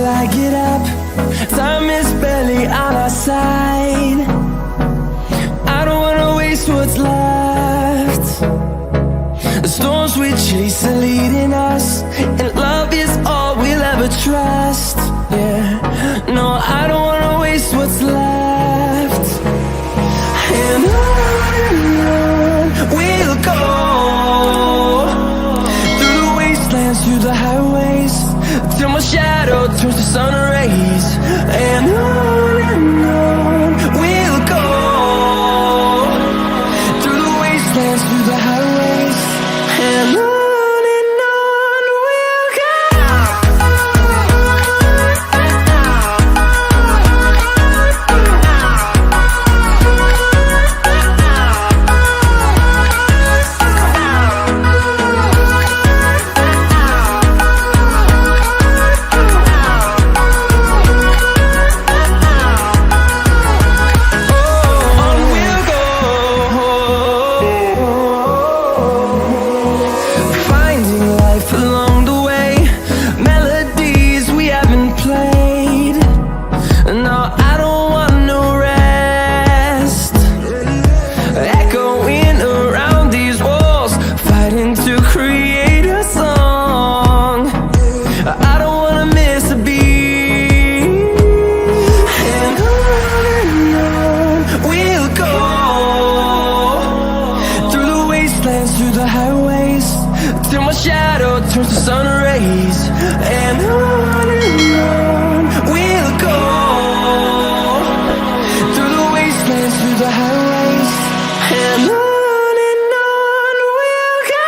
I get up. Time is barely on our side. I don't wanna waste what's left. The storms we chase are leading us, and love is all we'll ever trust. Yeah, no, I don't wanna waste what's left. And on we'll go, through the wastelands, through the highways, till my shadow turns to sun rays. And on we'll go, through the wastelands, through the highways, and on we'll go. Through the highways, till my shadow turns to sun rays. And on we'll go, through the wastelands, through the highways, and on we'll go.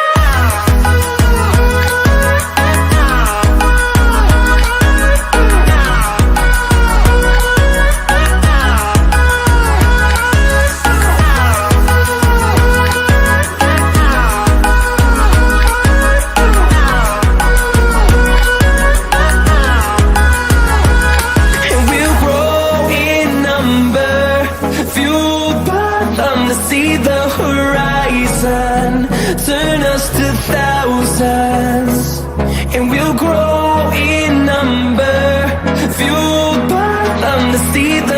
See the horizon, turn us to thousands, and we'll grow in number, fueled by them to see the